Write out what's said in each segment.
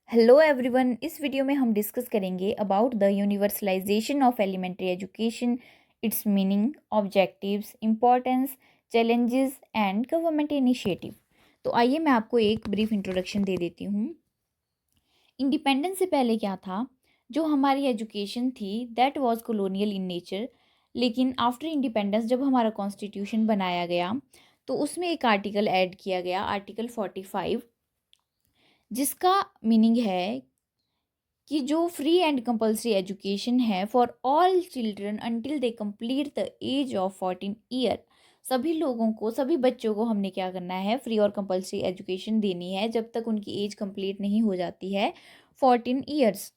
Hello everyone. इस video में हम डिस्कस करेंगे about the universalization of elementary education, its meaning, objectives, importance, challenges and government initiative. तो आइए मैं आपको एक ब्रीफ इंट्रोडक्शन दे देती हूँ। इंडिपेंडेंस से पहले क्या था, जो हमारी एजुकेशन थी that was colonial in nature. लेकिन आफ्टर इंडिपेंडेंस जब हमारा कॉन्स्टिट्यूशन बनाया गया तो उसमें एक आर्टिकल ऐड किया गया, आर्टिकल 45, जिसका मीनिंग है कि जो फ्री एंड कंपल्सरी एजुकेशन है for all children until they complete the age of 14 year. सभी लोगों को, सभी बच्चों को हमने क्या करना है, फ्री और कंपल्सरी एजुकेशन देनी है जब तक उनकी एज कंप्लीट नहीं हो जाती है 14 ईयर्स।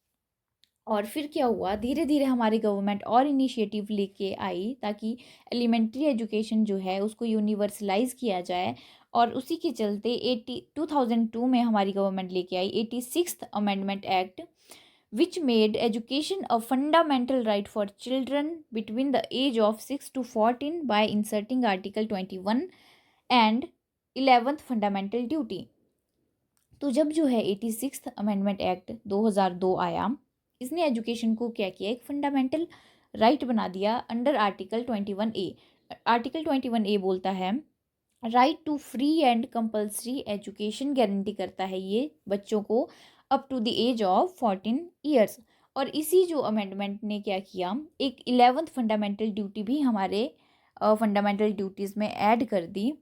और फिर क्या हुआ, धीरे धीरे हमारी गवर्नमेंट और इनिशिएटिव लेके आई ताकि एलिमेंट्री एजुकेशन जो है उसको यूनिवर्सलाइज किया जाए। और उसी के चलते 2002 में हमारी गवर्नमेंट लेके आई 86th amendment act, which made education a fundamental right for children between the age of 6 to 14 by inserting Article 21 and 11th fundamental duty। तो जब जो है 86th अमेंडमेंट एक्ट 2002 आया, इसने एजुकेशन को क्या किया, एक फंडामेंटल राइट बना दिया under article 21A। Article 21A बोलता है right to free and compulsory education guarantee करता है ये बच्चों को up to the age of 14 years. और इसी जो अमेंडमेंट ने क्या किया, एक 11th फंडामेंटल ड्यूटी भी हमारे फंडामेंटल ड्यूटीज़ में ऐड कर दी।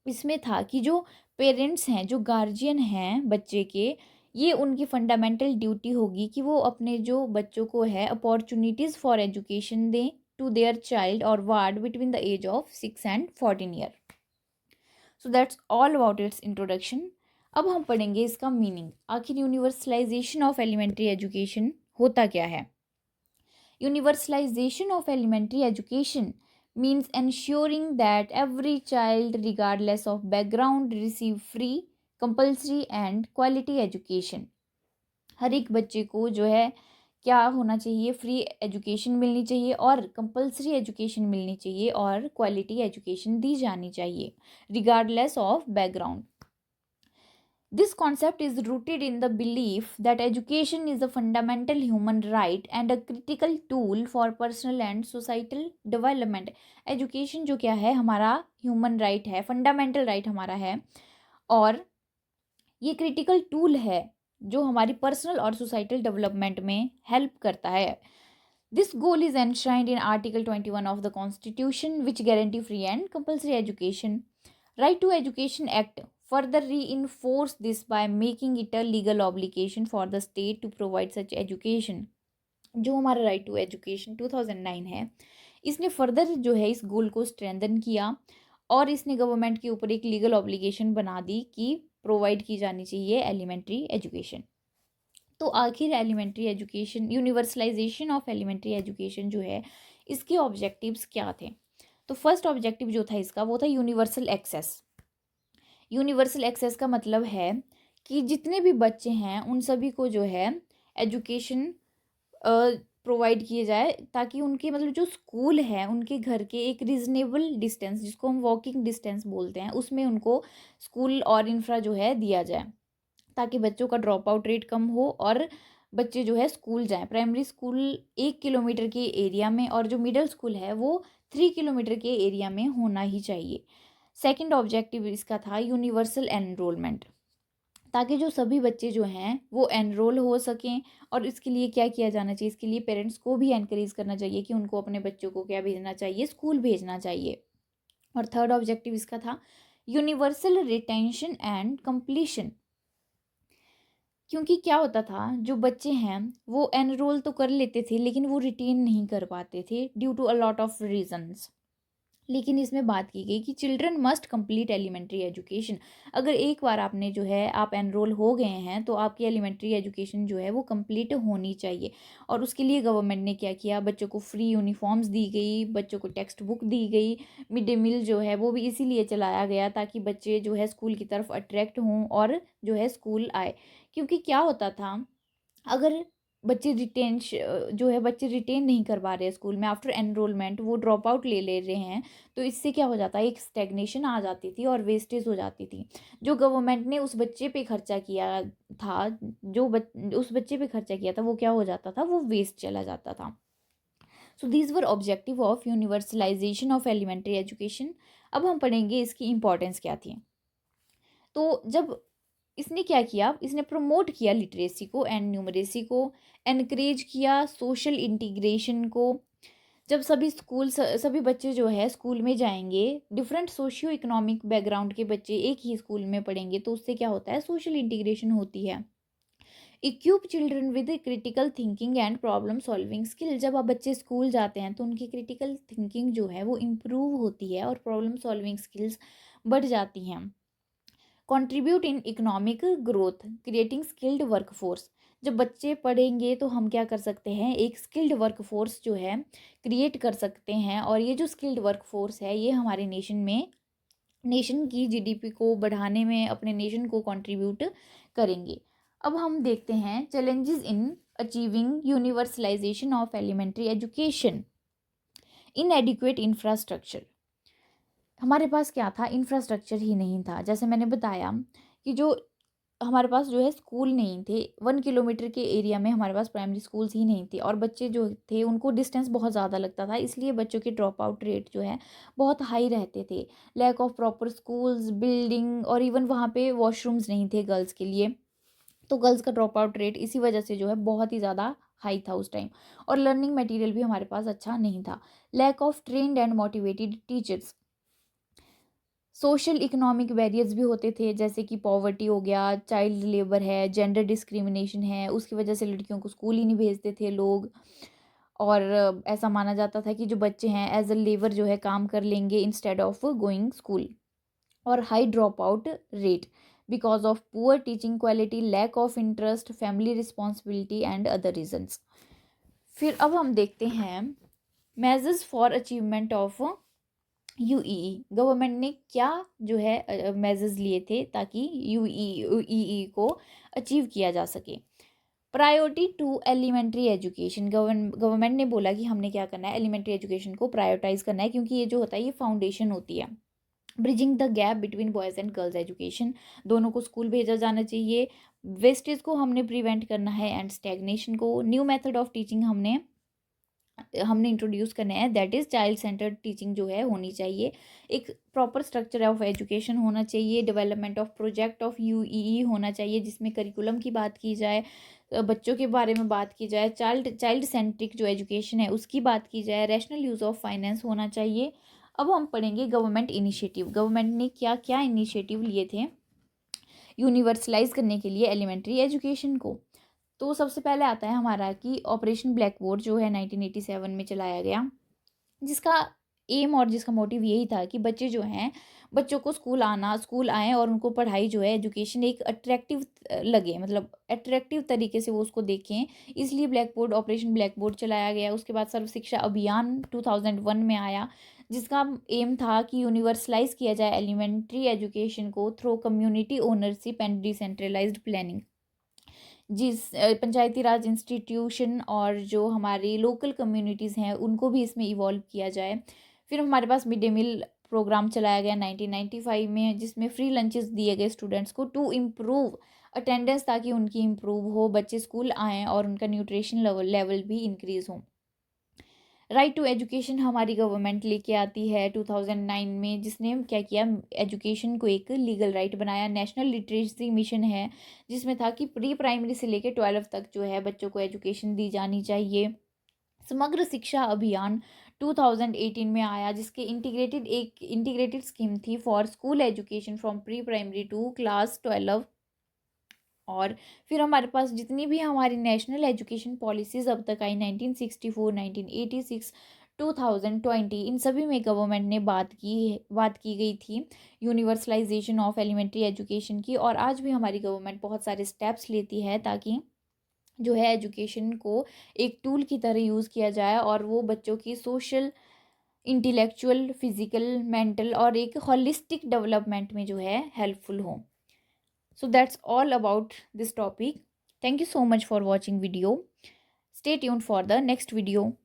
इसमें था कि जो पेरेंट्स हैं, जो गार्जियन हैं बच्चे के, ये उनकी फंडामेंटल ड्यूटी होगी कि वो अपने जो बच्चों को है अपॉर्चुनिटीज़ फॉर एजुकेशन दें टू देयर चाइल्ड और ward between the age of 6 and 14 year. So that's all about its introduction. अब हम पढ़ेंगे इसका मीनिंग। आखिर यूनिवर्सलाइजेशन ऑफ एलिमेंट्री एजुकेशन होता क्या है। Universalization of elementary education means ensuring that every child regardless of background receive free, compulsory and quality education। हर एक बच्चे को जो है क्या होना चाहिए, फ्री एजुकेशन मिलनी चाहिए और कंपलसरी एजुकेशन मिलनी चाहिए और क्वालिटी एजुकेशन दी जानी चाहिए regardless of background. This concept is rooted in the belief that education is a fundamental human right and a critical tool for personal and societal development। Education जो क्या है, हमारा human right है, fundamental right हमारा है, और ये critical tool है जो हमारी personal और societal development में help करता है। This goal is enshrined in Article 21 of the Constitution, which guarantee free and compulsory education। Right to Education Act further reinforce this by making it a legal obligation for the state to provide such education। जो हमारा right to education 2009 है, इसने further जो है इस गोल को strengthen किया और इसने गवर्नमेंट के ऊपर एक लीगल ऑब्लिगेशन बना दी कि प्रोवाइड की जानी चाहिए एलिमेंट्री एजुकेशन। तो आखिर elementary education, universalization of elementary education जो है, इसके ऑब्जेक्टिव्स क्या थे। तो फर्स्ट ऑब्जेक्टिव जो था इसका, वो था यूनिवर्सल एक्सेस। यूनिवर्सल एक्सेस का मतलब है कि जितने भी बच्चे हैं उन सभी को जो है एजुकेशन प्रोवाइड किए जाए, ताकि उनके मतलब जो स्कूल है उनके घर के एक रीजनेबल डिस्टेंस, जिसको हम वॉकिंग डिस्टेंस बोलते हैं, उसमें उनको स्कूल और इंफ्रा जो है दिया जाए, ताकि बच्चों का ड्रॉप आउट रेट कम हो और बच्चे जो है स्कूल जाएं। प्राइमरी स्कूल 1 किलोमीटर के एरिया में और जो मिडिल स्कूल है वो 3 किलोमीटर के एरिया में होना ही चाहिए। सेकंड ऑब्जेक्टिव इसका था यूनिवर्सल एनरोलमेंट, ताकि जो सभी बच्चे जो हैं वो एनरोल हो सकें। और इसके लिए क्या किया जाना चाहिए, इसके लिए पेरेंट्स को भी एनकरेज करना चाहिए कि उनको अपने बच्चों को क्या भेजना चाहिए, स्कूल भेजना चाहिए। और थर्ड ऑब्जेक्टिव इसका था यूनिवर्सल रिटेंशन एंड कंप्लीशन। क्योंकि क्या होता था, जो बच्चे हैं वो एनरोल तो कर लेते थे लेकिन वो रिटेन नहीं कर पाते थे due to a lot of reasons. लेकिन इसमें बात की गई कि children must complete elementary education. अगर एक बार आपने जो है आप एनरोल हो गए हैं तो आपकी एलिमेंट्री एजुकेशन जो है वो कंप्लीट होनी चाहिए। और उसके लिए गवर्नमेंट ने क्या किया, बच्चों को फ्री यूनिफॉर्म्स दी गई, बच्चों को टेक्स्ट बुक दी गई, मिड डे मील जो है वो भी इसीलिए चलाया गया ताकि बच्चे जो है स्कूल की तरफ अट्रैक्ट हों और जो है स्कूल आए। क्योंकि क्या होता था, अगर बच्चे जो है बच्चे रिटेन नहीं कर पा रहे हैं स्कूल में, आफ्टर एनरोलमेंट वो ड्रॉप आउट ले ले रहे हैं। तो इससे क्या हो जाता है, एक स्टेग्नेशन आ जाती थी और वेस्टेज हो जाती थी। जो गवर्नमेंट ने उस बच्चे पे खर्चा किया था, उस बच्चे पे खर्चा किया था, वो क्या हो जाता था, वो वेस्ट चला जाता था। So these were objective of universalization of elementary education. अब हम पढ़ेंगे इसकी इंपॉर्टेंस क्या थी। तो जब इसने क्या किया, इसने प्रमोट किया लिटरेसी को एंड न्यूमरेसी को, एनकरेज किया सोशल इंटीग्रेशन को। जब सभी बच्चे जो है स्कूल में जाएंगे, डिफरेंट सोशियो इकोनॉमिक बैकग्राउंड के बच्चे एक ही स्कूल में पढ़ेंगे, तो उससे क्या होता है, सोशल इंटीग्रेशन होती है। Equip children with critical thinking and problem solving skill. जब आप बच्चे स्कूल जाते हैं तो उनकी क्रिटिकल थिंकिंग जो है वो इम्प्रूव होती है और प्रॉब्लम सॉल्विंग स्किल्स बढ़ जाती हैं। Contribute in economic growth, creating skilled workforce. जब बच्चे पढ़ेंगे तो हम क्या कर सकते हैं, एक स्किल्ड वर्कफोर्स जो है क्रिएट कर सकते हैं, और ये जो स्किल्ड वर्कफोर्स है ये हमारे नेशन की जीडीपी को बढ़ाने में अपने नेशन को कंट्रीब्यूट करेंगे। अब हम देखते हैं challenges in achieving universalization of elementary education. Inadequate infrastructure. हमारे पास क्या था, इंफ्रास्ट्रक्चर ही नहीं था। जैसे मैंने बताया कि जो हमारे पास जो है स्कूल नहीं थे, 1 किलोमीटर के एरिया में हमारे पास प्राइमरी स्कूल्स ही नहीं थे, और बच्चे जो थे उनको डिस्टेंस बहुत ज़्यादा लगता था, इसलिए बच्चों के ड्रॉप आउट रेट जो है बहुत हाई रहते थे। Lack of proper schools, building, और इवन वहाँ पे वॉशरूम्स नहीं थे गर्ल्स के लिए, तो गर्ल्स का ड्रॉप आउट रेट इसी वजह से जो है बहुत ही ज़्यादा हाई था उस टाइम। और लर्निंग मटेरियल भी हमारे पास अच्छा नहीं था। Lack of trained and motivated teachers. Social economic barriers भी होते थे, जैसे कि पॉवर्टी हो गया, चाइल्ड लेबर है, जेंडर डिस्क्रिमिनेशन है, उसकी वजह से लड़कियों को स्कूल ही नहीं भेजते थे लोग। और ऐसा माना जाता था कि जो बच्चे हैं एज अ लेबर जो है काम कर लेंगे इंस्टेड ऑफ गोइंग स्कूल। और high drop out rate because of poor teaching quality, lack of interest, family responsibility and other reasons. फिर अब हम देखते हैं measures for achievement of UEE. Government ने क्या जो है मेजर्स लिए थे ताकि यूईई को अचीव किया जा सके। Priority to elementary education. Government ने बोला कि हमने क्या करना है, एलिमेंट्री एजुकेशन को प्रायोरिटाइज करना है, क्योंकि ये जो होता है ये फाउंडेशन होती है। Bridging the gap between boys and girls education. दोनों को स्कूल भेजा जाना चाहिए। वेस्टेज को हमने प्रिवेंट करना है एंड स्टैग्नेशन को। न्यू मेथड ऑफ टीचिंग हमने इंट्रोड्यूस करना है, that is child centred teaching जो है होनी चाहिए। एक प्रॉपर स्ट्रक्चर ऑफ एजुकेशन होना चाहिए। डेवलपमेंट ऑफ प्रोजेक्ट ऑफ यूईई होना चाहिए, जिसमें करिकुलम की बात की जाए, बच्चों के बारे में बात की जाए, चाइल्ड सेंट्रिक जो एजुकेशन है उसकी बात की जाए, रैशनल यूज़ ऑफ फाइनेंस होना चाहिए। अब हम पढ़ेंगे गवर्नमेंट इनिशिएटिव। गवर्नमेंट ने क्या क्या इनिशिएटिव लिए थे यूनिवर्सलाइज करने के लिए एलिमेंट्री एजुकेशन को। तो सबसे पहले आता है हमारा कि ऑपरेशन ब्लैक बोर्ड जो है 1987 में चलाया गया, जिसका एम और जिसका मोटिव यही था कि बच्चे जो हैं, बच्चों को स्कूल आएँ और उनको पढ़ाई जो है एजुकेशन एक अट्रैक्टिव लगे, मतलब अट्रैक्टिव तरीके से वो उसको देखें, इसलिए ऑपरेशन ब्लैक बोर्ड चलाया गया। उसके बाद सर्व शिक्षा अभियान 2001 में आया, जिसका एम था कि यूनिवर्सलाइज किया जाए एलिमेंट्री एजुकेशन को through community ownership and decentralized planning. Panchayati Raj institution और जो हमारी लोकल कम्युनिटीज़ हैं उनको भी इसमें इवॉल्व किया जाए। फिर हमारे पास मिड डे मील प्रोग्राम चलाया गया 1995 में, जिसमें फ्री लंचेस दिए गए स्टूडेंट्स को टू इम्प्रूव अटेंडेंस, ताकि उनकी इम्प्रूव हो, बच्चे स्कूल आएँ और उनका न्यूट्रिशन लेवल भी इंक्रीज़ हो। राइट टू एजुकेशन हमारी गवर्नमेंट लेके आती है 2009 में, जिसने क्या किया, एजुकेशन को एक लीगल राइट बनाया। नेशनल लिटरेसी मिशन है, जिसमें था कि प्री प्राइमरी से लेकर 12 तक जो है बच्चों को एजुकेशन दी जानी चाहिए। समग्र शिक्षा अभियान 2018 में आया, जिसके इंटीग्रेटेड स्कीम थी for school education from pre primary to class 12। और फिर हमारे पास जितनी भी हमारी नेशनल एजुकेशन पॉलिसीज़ अब तक आई, 1964, 1986, 2020, इन सभी में गवर्नमेंट ने बात की गई थी यूनिवर्सलाइजेशन ऑफ एलिमेंट्री एजुकेशन की। और आज भी हमारी गवर्नमेंट बहुत सारे स्टेप्स लेती है ताकि जो है एजुकेशन को एक टूल की तरह यूज़ किया जाए, और वो बच्चों की सोशल, इंटेलेक्चुअल, फिजिकल, मेंटल और एक होलिस्टिक डेवलपमेंट में जो है हेल्पफुल हो। So that's all about this topic. Thank you so much for watching video. Stay tuned for the next video.